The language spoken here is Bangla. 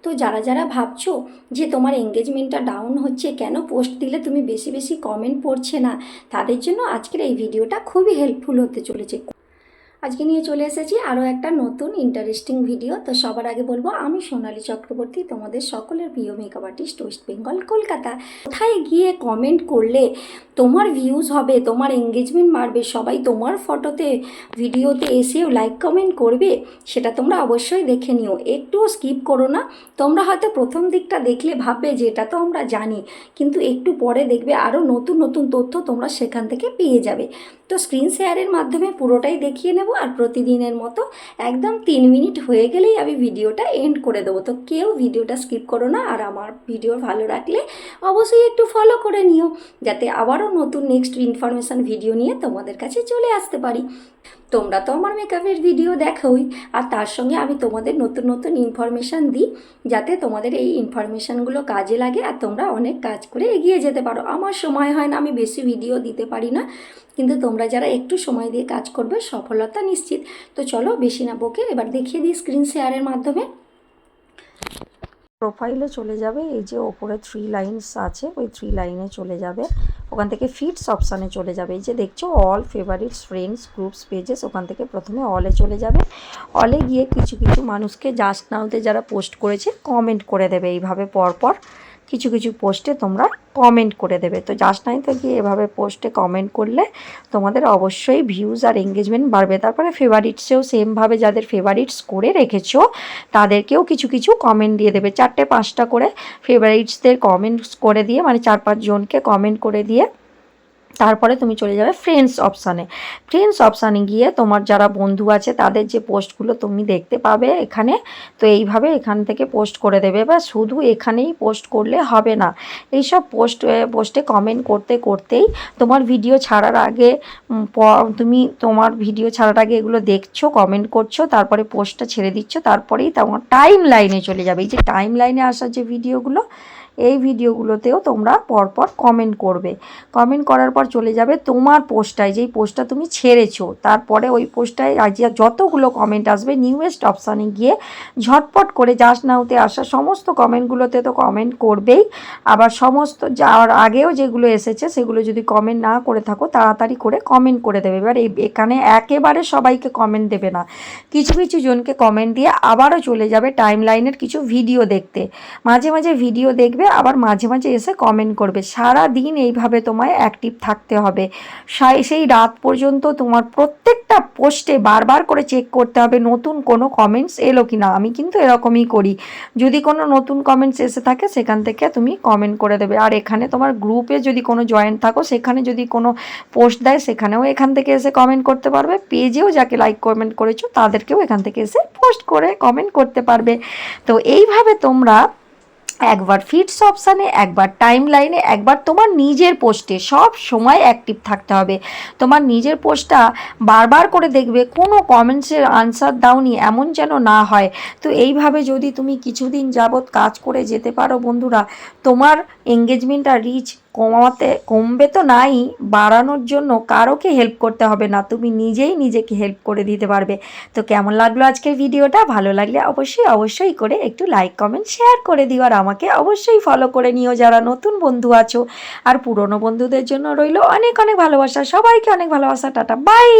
তো যারা যারা ভাবছো যে তোমার এঙ্গেজমেন্টটা ডাউন হচ্ছে, কেন পোস্ট দিলে তুমি বেশি বেশি কমেন্ট পড়ছে না, তাদের জন্য আজকের এই ভিডিওটা খুবই হেল্পফুল হতে চলেছে। আজকে নিয়ে চলে এসেছি আরও একটা নতুন ইন্টারেস্টিং ভিডিও। তো সবার আগে বলবো, আমি সোনালী চক্রবর্তী, তোমাদের সকলের প্রিয় makeup artist, West Bengal, Kolkata. কোথায় গিয়ে কমেন্ট করলে তোমার ভিউজ হবে, তোমার এঙ্গেজমেন্ট বাড়বে, সবাই তোমার ফটোতে ভিডিওতে এসেও লাইক কমেন্ট করবে, সেটা তোমরা অবশ্যই দেখে নিও, একটুও স্কিপ করো না। তোমরা হয়তো প্রথম দিকটা দেখলে ভাববে যে এটা তো আমরা জানি, কিন্তু একটু পরে দেখবে আরও নতুন নতুন তথ্য তোমরা সেখান থেকে পেয়ে যাবে। তো স্ক্রিন শেয়ারের মাধ্যমে পুরোটাই দেখিয়ে নেব, আর প্রতিদিনের মতো একদম 3 মিনিট হয়ে গেলেই আমি ভিডিওটা এন্ড করে দেবো। তো কেউ ভিডিওটা স্কিপ করো না, আর আমার ভিডিও ভালো লাগলে অবশ্যই একটু ফলো করে নিও, যাতে আবারও নতুন নেক্সট ইনফরমেশান ভিডিও নিয়ে তোমাদের কাছে চলে আসতে পারি। তোমরা তো আমার মেকআপের ভিডিও দেখোই, আর তার সঙ্গে আমি তোমাদের নতুন নতুন ইনফরমেশান দিই, যাতে তোমাদের এই ইনফরমেশানগুলো কাজে লাগে আর তোমরা অনেক কাজ করে এগিয়ে যেতে পারো। আমার সময় হয় না, আমি বেশি ভিডিও দিতে পারি না, কিন্তু তোমরা যারা একটু সময় দিয়ে কাজ করবে সফলতা নিশ্চিত। তো চলো বেশি না বকে এবার দেখিয়ে দিই স্ক্রিন শেয়ারের মাধ্যমে। প্রোফাইলে চলে যাবে, এই যে ওপরে 3 লাইনস আছে, ওই 3 লাইনে চলে যাবে, ওখান থেকে ফিডস অপশানে চলে যাবে। এই যে দেখছো all favourites, friends, groups, pages, ওখান থেকে প্রথমে অলে চলে যাবে। অলে গিয়ে কিছু কিছু মানুষকে জাস্ট নাওতে যারা পোস্ট করেছে কমেন্ট করে দেবে। এইভাবে পরপর কিছু কিছু পোস্টে তোমরা কমেন্ট করে দেবে। তো জাস্ট নাইতে গিয়ে এভাবে পোস্টে কমেন্ট করলে তোমাদের অবশ্যই ভিউজ আর এঙ্গেজমেন্ট বাড়বে। তারপরে ফেভারিটসেও সেমভাবে যাদের ফেভারিটস করে রেখেছো তাদেরকেও কিছু কিছু কমেন্ট দিয়ে দেবে, 4-5টা করে ফেভারিটসদের কমেন্টস করে দিয়ে, মানে 4-5 জনকে কমেন্ট করে দিয়ে তারপরে তুমি চলে যাবে ফ্রেন্ডস অপশানে। ফ্রেন্ডস অপশানে গিয়ে তোমার যারা বন্ধু আছে তাদের যে পোস্টগুলো তুমি দেখতে পাবে এখানে, তো এইভাবে এখান থেকে পোস্ট করে দেবে। বা শুধু এখানেই পোস্ট করলে হবে না, এইসব পোস্টে কমেন্ট করতে করতেই তোমার ভিডিও ছাড়ার আগে তুমি তোমার ভিডিও ছাড়ার আগে এগুলো দেখছো, কমেন্ট করছো, তারপরে পোস্টটা ছেড়ে দিচ্ছ, তারপরেই তোমার টাইম লাইনে চলে যাবে। এই যে টাইম লাইনে আসার যে ভিডিওগুলো, এই ভিডিওগুলোতেও তোমরা পরপর কমেন্ট করবে। কমেন্ট করার পর চলে যাবে তোমার পোস্টটায়, যেই পোস্টটা তুমি ছেড়েছো, তারপরে ওই পোস্টটায় যতগুলো কমেন্ট আসবে নিউয়েস্ট অপশানে গিয়ে ঝটপট করে জাস্ট নাওতে আসা সমস্ত কমেন্টগুলোতে তো কমেন্ট করবেই, আবার সমস্ত যাওয়ার আগেও যেগুলো এসেছে সেগুলো যদি কমেন্ট না করে থাকো তাড়াতাড়ি করে কমেন্ট করে দেবে। এবার এখানে একেবারে সবাইকে কমেন্ট দেবে না, কিছু কিছু জনকে কমেন্ট দিয়ে আবারও চলে যাবে টাইম লাইনের কিছু ভিডিও দেখতে। মাঝে মাঝে ভিডিও দেখবে, আবার মাঝে মাঝে এসে কমেন্ট করবে। সারা দিন এইভাবে তোমায় অ্যাক্টিভ থাকতে হবে। সেই রাত পর্যন্ত তোমার প্রত্যেকটা পোস্টে বারবার করে চেক করতে হবে নতুন কোনো কমেন্টস এলো কি না। আমি কিন্তু এরকমই করি, যদি কোনো নতুন কমেন্টস এসে থাকে সেখান থেকে তুমি কমেন্ট করে দেবে। আর এখানে তোমার গ্রুপে যদি কোনো জয়েন্ট থাকো, সেখানে যদি কোনো পোস্ট দেয় সেখানেও এখান থেকে এসে কমেন্ট করতে পারবে। পেজেও যাকে লাইক কমেন্ট করেছো তাদেরকেও এখান থেকে এসে পোস্ট করে কমেন্ট করতে পারবে। তো এইভাবে তোমরা একবার ফিডস অপশানে, একবার টাইম লাইনে, একবার তোমার নিজের পোস্টে সব সময় অ্যাক্টিভ থাকতে হবে। তোমার নিজের পোস্টটা বারবার করে দেখবে, কোনো কমেন্টসের আনসার দাওনি এমন যেন না হয়। তো এইভাবে যদি তুমি কিছুদিন যাবৎ কাজ করে যেতে পারো বন্ধুরা, তোমার এঙ্গেজমেন্ট আর রিচ কমবে তো নাই, বাড়ানোর জন্য কারোকে হেল্প করতে হবে না, তুমি নিজেই নিজেকে হেল্প করে দিতে পারবে। তো কেমন লাগলো আজকের ভিডিওটা? ভালো লাগলে অবশ্যই করে একটু লাইক কমেন্ট শেয়ার করে দিও, আর আমাকে অবশ্যই ফলো করে নিও যারা নতুন বন্ধু আছো। আর পুরনো বন্ধুদের জন্য রইল অনেক অনেক ভালোবাসা। সবাইকে অনেক ভালোবাসা। Tata, by.